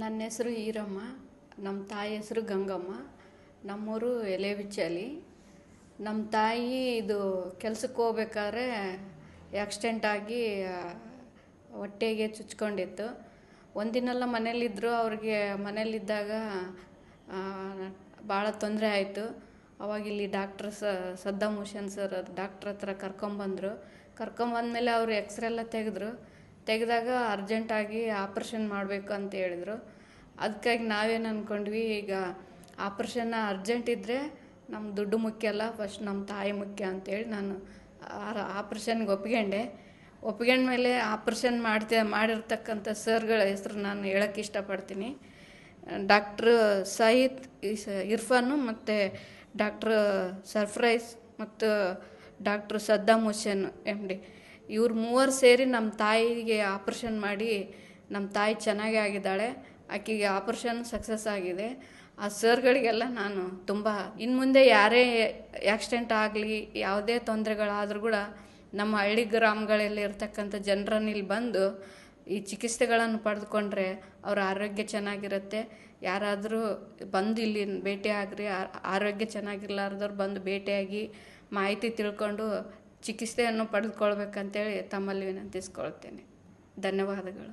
ನನ್ನ ಹೆಸರು ಈರಮ್ಮ. ನಮ್ಮ ತಾಯಿ ಹೆಸರು ಗಂಗಮ್ಮ. ನಮ್ಮೂರು ಎಲೆಬಿಚ್ಚಲಿ. ನಮ್ಮ ತಾಯಿ ಇದು ಕೆಲ್ಸಕ್ಕೆ ಹೋಗ್ಬೇಕಾದ್ರೆ ಆಕ್ಸಿಡೆಂಟ್ ಆಗಿ ಹೊಟ್ಟೆಗೆ ಚುಚ್ಕೊಂಡಿತ್ತು. ಒಂದಿನೆಲ್ಲ ಮನೇಲಿದ್ದರು. ಅವ್ರಿಗೆ ಮನೇಲಿದ್ದಾಗ ಭಾಳ ತೊಂದರೆ ಆಯಿತು. ಅವಾಗ ಇಲ್ಲಿ doctor Saddam Hussain sir doctor ಹತ್ರ ಕರ್ಕೊಂಬಂದರು. ಕರ್ಕೊಂಬಂದಮೇಲೆ ಅವರು ಎಕ್ಸ್ರೇ ಎಲ್ಲ ತೆಗೆದಾಗ ಅರ್ಜೆಂಟಾಗಿ ಆಪ್ರೇಷನ್ ಮಾಡಬೇಕು ಅಂತ ಹೇಳಿದರು. ಅದಕ್ಕಾಗಿ ನಾವೇನು ಅಂದ್ಕೊಂಡ್ವಿ, ಈಗ ಆಪ್ರೇಷನ್ನ ಅರ್ಜೆಂಟ್ ಇದ್ದರೆ ನಮ್ಮ ದುಡ್ಡು ಮುಖ್ಯ ಅಲ್ಲ, ಫಸ್ಟ್ ನಮ್ಮ ತಾಯಿ ಮುಖ್ಯ ಅಂತೇಳಿ ನಾನು ಆಪ್ರೇಷನ್ಗೆ ಒಪ್ಕೊಂಡ್ಮೇಲೆ ಆಪ್ರೇಷನ್ ಮಾಡಿರ್ತಕ್ಕಂಥ ಸರ್ಗಳ ಹೆಸರು ನಾನು ಹೇಳೋಕ್ಕೆ ಇಷ್ಟಪಡ್ತೀನಿ. ಡಾಕ್ಟ್ರು ಸಯೀದ್ ಇರ್ಫಾನು ಮತ್ತು ಡಾಕ್ಟ್ರು ಸರ್ಫ್ರೈಸ್ ಮತ್ತು ಡಾಕ್ಟ್ರು ಸದ್ದಾಂ ಹುಸೇನ್ MD ಇವ್ರು ಮೂವರು ಸೇರಿ ನಮ್ಮ ತಾಯಿಗೆ ಆಪ್ರೇಷನ್ ಮಾಡಿ ನಮ್ಮ ತಾಯಿ ಚೆನ್ನಾಗೇ ಆಗಿದ್ದಾಳೆ. ಆಕೆಗೆ ಆಪ್ರೇಷನ್ ಸಕ್ಸಸ್ ಆಗಿದೆ. ಆ ಸರ್ಗಳಿಗೆಲ್ಲ ನಾನು ತುಂಬ ಇನ್ನು ಮುಂದೆ ಯಾರೇ ಆಕ್ಸಿಡೆಂಟ್ ಆಗಲಿ, ಯಾವುದೇ ತೊಂದರೆಗಳಾದರೂ ಕೂಡ ನಮ್ಮ ಹಳ್ಳಿ ಗ್ರಾಮಗಳಲ್ಲಿ ಇರ್ತಕ್ಕಂಥ ಜನರನ್ನು ಇಲ್ಲಿ ಬಂದು ಈ ಚಿಕಿತ್ಸೆಗಳನ್ನು ಪಡೆದುಕೊಂಡ್ರೆ ಅವರ ಆರೋಗ್ಯ ಚೆನ್ನಾಗಿರುತ್ತೆ. ಯಾರಾದರೂ ಬಂದು ಇಲ್ಲಿ ಭೇಟಿಯಾಗ್ರಿ, ಆರೋಗ್ಯ ಚೆನ್ನಾಗಿರ್ಲಾರ್ದವ್ರು ಬಂದು ಭೇಟಿಯಾಗಿ ಮಾಹಿತಿ ತಿಳ್ಕೊಂಡು ಚಿಕಿತ್ಸೆಯನ್ನು ಪಡೆದುಕೊಳ್ಬೇಕಂತೇಳಿ ತಮ್ಮಲ್ಲಿ ವಿನಂತಿಸ್ಕೊಳ್ತೇನೆ. ಧನ್ಯವಾದಗಳು.